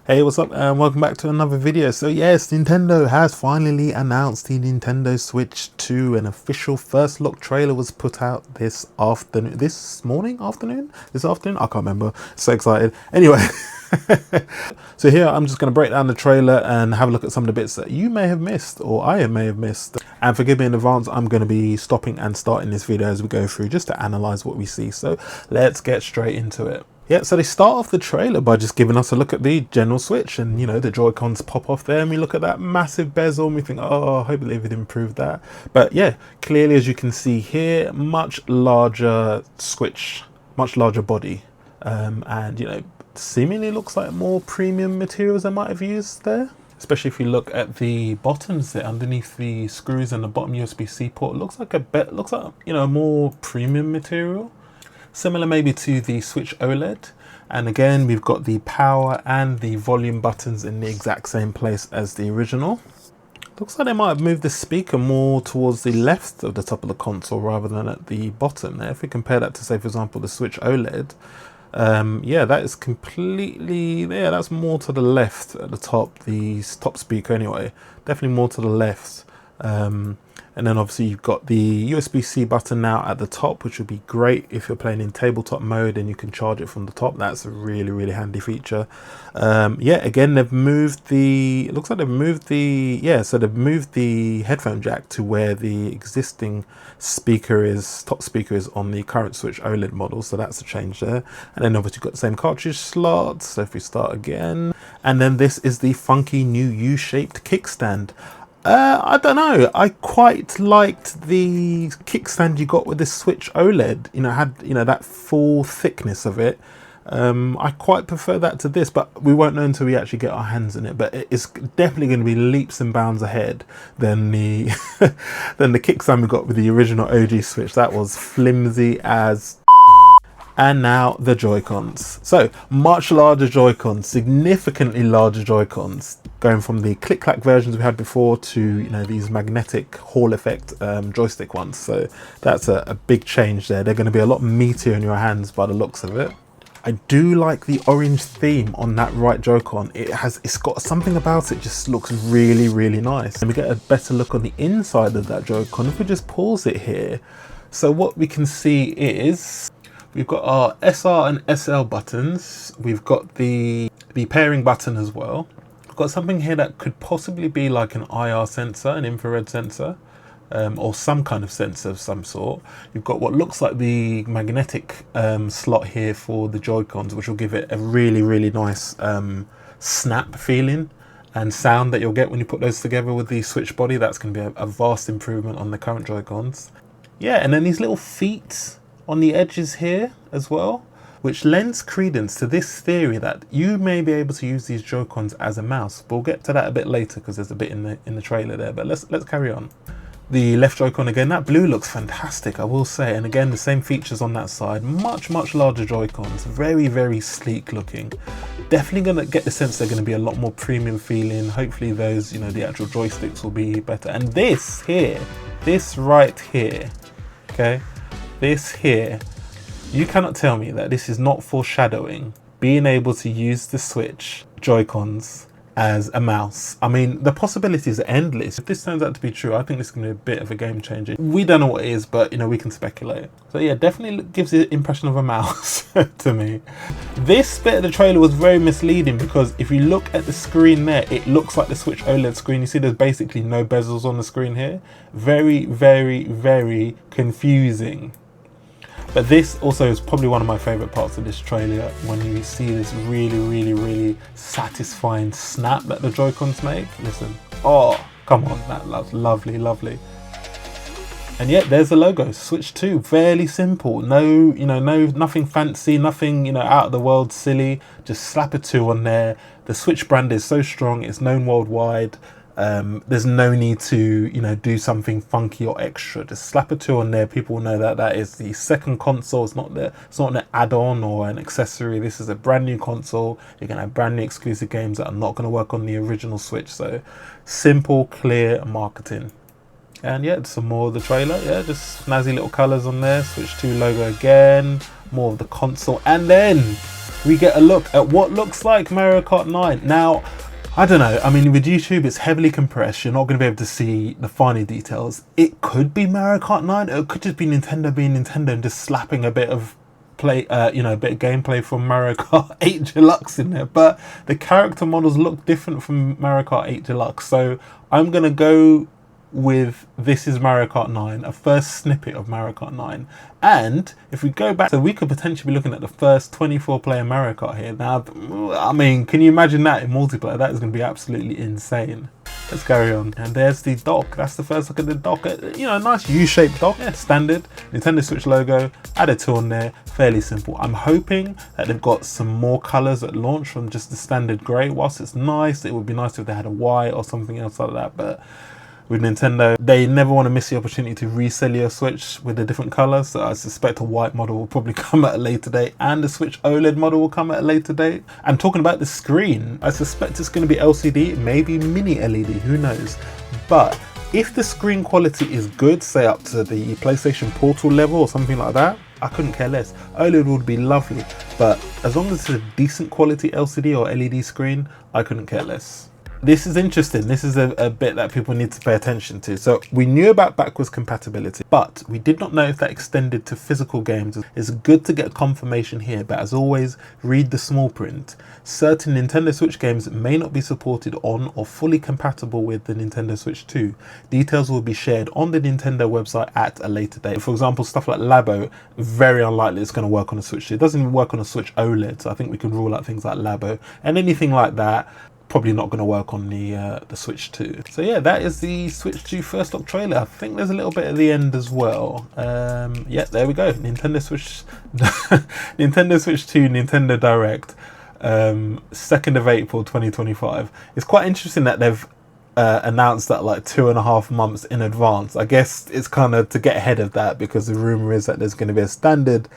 Hey, what's up and welcome back to another video. So yes, Nintendo has finally announced the Nintendo Switch 2. An official first look trailer was put out this afternoon, this afternoon, I can't remember. So excited. Anyway, so here I'm just going to break down the trailer and have a look at some of the bits that you may have missed or I may have missed. And forgive me in advance, I'm going to be stopping and starting this video as we go through just to analyze what we see. So let's get straight into it. Yeah, so they start off the trailer by just giving us a look at the general Switch, and you know, the Joy-Cons pop off there and we look at that massive bezel and we think, oh, hopefully they've improved that. But yeah, clearly as you can see here, much larger Switch, much larger body, and you know, seemingly looks like more premium materials they might have used there. Especially if you look at the buttons there underneath the screws and the bottom USB-C port, looks like you know, a more premium material. Similar maybe to the Switch OLED, and again we've got the power and the volume buttons in the exact same place as the original. Looks like they might have moved the speaker more towards the left of the top of the console rather than at the bottom there. If we compare that to, say, for example, the Switch OLED, yeah, that is completely there. That's more to the left at the top, the top speaker anyway, definitely more to the left. And then obviously you've got the USB-C button now at the top, which would be great if you're playing in tabletop mode and you can charge it from the top. That's a really handy feature. Yeah, again, they've moved the, it looks like they've moved the, yeah, so they've moved the headphone jack to where the existing speaker is, top speaker is on the current Switch OLED model. So that's a change there. And then obviously you've got the same cartridge slot. So if we start again, and then this is the funky new U-shaped kickstand. I don't know. I quite liked the kickstand you got with the Switch OLED. You know, had, you know, that full thickness of it. I quite prefer that to this, but we won't know until we actually get our hands in it. But it's definitely going to be leaps and bounds ahead than the than the kickstand we got with the original OG Switch. That was flimsy as. And now the Joy-Cons. So much larger Joy-Cons, significantly larger Joy-Cons, going from the click-clack versions we had before to, you know, these magnetic Hall effect joystick ones. So that's a big change there. They're going to be a lot meatier in your hands by the looks of it. I do like the orange theme on that right Joy-Con. It's got something about it, just looks really nice. And we get a better look on the inside of that Joy-Con if we just pause it here. So what we can see is we've got our SR and SL buttons. We've got the pairing button as well. We've got something here that could possibly be like an IR sensor, an infrared sensor, or some kind of sensor of some sort. You've got what looks like the magnetic slot here for the Joy-Cons, which will give it a really nice snap feeling and sound that you'll get when you put those together with the Switch body. That's going to be a vast improvement on the current Joy-Cons. Yeah, and then these little feet on the edges here as well, which lends credence to this theory that you may be able to use these Joy-Cons as a mouse. We'll get to that a bit later because there's a bit in the trailer there, but let's carry on. The left Joy-Con again, that blue looks fantastic, I will say, and again the same features on that side. Much larger Joy-Cons, very sleek looking. Definitely gonna get the sense they're gonna be a lot more premium feeling. Hopefully those, you know, the actual joysticks will be better. And this here, this right here, okay, this here, you cannot tell me that this is not foreshadowing being able to use the Switch Joy-Cons as a mouse. I mean, the possibilities are endless. If this turns out to be true, I think this is going to be a bit of a game changer. We don't know what it is, but you know, we can speculate. So yeah, definitely gives the impression of a mouse to me. This bit of the trailer was very misleading because if you look at the screen there, it looks like the Switch OLED screen. You see there's basically no bezels on the screen here. Very confusing. But this also is probably one of my favorite parts of this trailer, when you see this really satisfying snap that the Joy-Cons make. Listen, oh, come on, that looks lovely. And yet there's the logo, Switch 2, fairly simple. No, you know, nothing fancy, nothing, you know, out of the world silly. Just slap a 2 on there. The Switch brand is so strong, it's known worldwide. There's no need to, you know, do something funky or extra. Just slap a 2 on there. People will know that that is the second console. It's not an add-on or an accessory. This is a brand new console. You're gonna have brand new exclusive games that are not gonna work on the original Switch. So simple, clear marketing. And yeah, some more of the trailer. Yeah, just snazzy little colors on there. Switch 2 logo again. More of the console. And then we get a look at what looks like Mario Kart 9. Now, I don't know. I mean, with YouTube, it's heavily compressed. You're not going to be able to see the finer details. It could be Mario Kart 9. It could just be Nintendo being Nintendo and just slapping a bit of play, a bit of gameplay from Mario Kart 8 Deluxe in there. But the character models look different from Mario Kart 8 Deluxe. So I'm going to go with this is Mario Kart 9, a first snippet of Mario Kart 9. And if we go back, so we could potentially be looking at the first 24 player Mario Kart here. Now, I mean, can you imagine that in multiplayer? That is going to be absolutely insane. Let's carry on. And there's the dock. That's the first look at the dock. You know, a nice U-shaped dock. Yeah, standard. Nintendo Switch logo. Add a 2 on there. Fairly simple. I'm hoping that they've got some more colors at launch from just the standard gray. Whilst it's nice, it would be nice if they had a white or something else like that. But with Nintendo, they never want to miss the opportunity to resell your Switch with a different color. So I suspect a white model will probably come at a later date, and the Switch OLED model will come at a later date. And talking about the screen, I suspect it's going to be LCD, maybe mini LED, who knows. But if the screen quality is good, say up to the PlayStation Portal level or something like that, I couldn't care less. OLED would be lovely, but as long as it's a decent quality LCD or LED screen, I couldn't care less. This is interesting. This is a bit that people need to pay attention to. So we knew about backwards compatibility, but we did not know if that extended to physical games. It's good to get confirmation here, but as always, read the small print. Certain Nintendo Switch games may not be supported on or fully compatible with the Nintendo Switch 2. Details will be shared on the Nintendo website at a later date. For example, stuff like Labo, very unlikely it's going to work on a Switch 2. It doesn't even work on a Switch OLED, so I think we can rule out things like Labo. And anything like that, probably not going to work on the Switch 2. So yeah, that is the Switch 2 first look trailer. I think there's a little bit at the end as well. Yeah, there we go. Nintendo Switch, Nintendo Switch 2, Nintendo Direct, 2nd of April 2025. It's quite interesting that they've announced that like 2.5 months in advance. I guess it's kind of to get ahead of that, because the rumor is that there's going to be a standard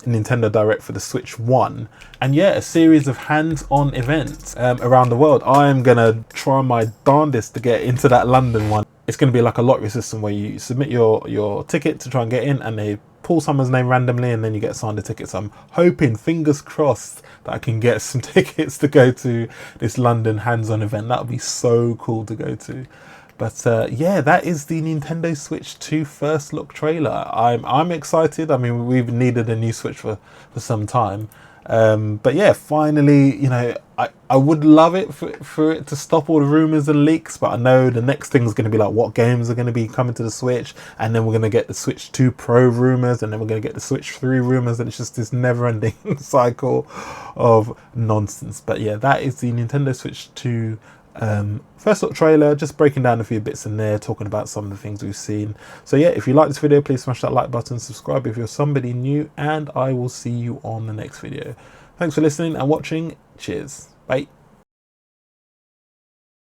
Nintendo Direct for the Switch 1, and yeah, a series of hands-on events around the world. I am gonna try my darndest to get into that London one. It's gonna be like a lottery system where you submit your ticket to try and get in, and they pull someone's name randomly, and then you get assigned a ticket. So I'm hoping, fingers crossed, that I can get some tickets to go to this London hands-on event. That would be so cool to go to. But yeah, that is the Nintendo Switch 2 first look trailer. I'm excited. I mean, we've needed a new Switch for some time. But yeah, finally, you know, I would love it for it to stop all the rumors and leaks, but I know the next thing is going to be like what games are going to be coming to the Switch, and then we're going to get the Switch 2 Pro rumors, and then we're going to get the Switch 3 rumors, and it's just this never-ending cycle of nonsense. But yeah, that is the Nintendo Switch 2 first look trailer, just breaking down a few bits in there, talking about some of the things we've seen. So yeah, if you like this video, please smash that like button, subscribe if you're somebody new, and I will see you on the next video. Thanks for listening and watching. Cheers. Bye.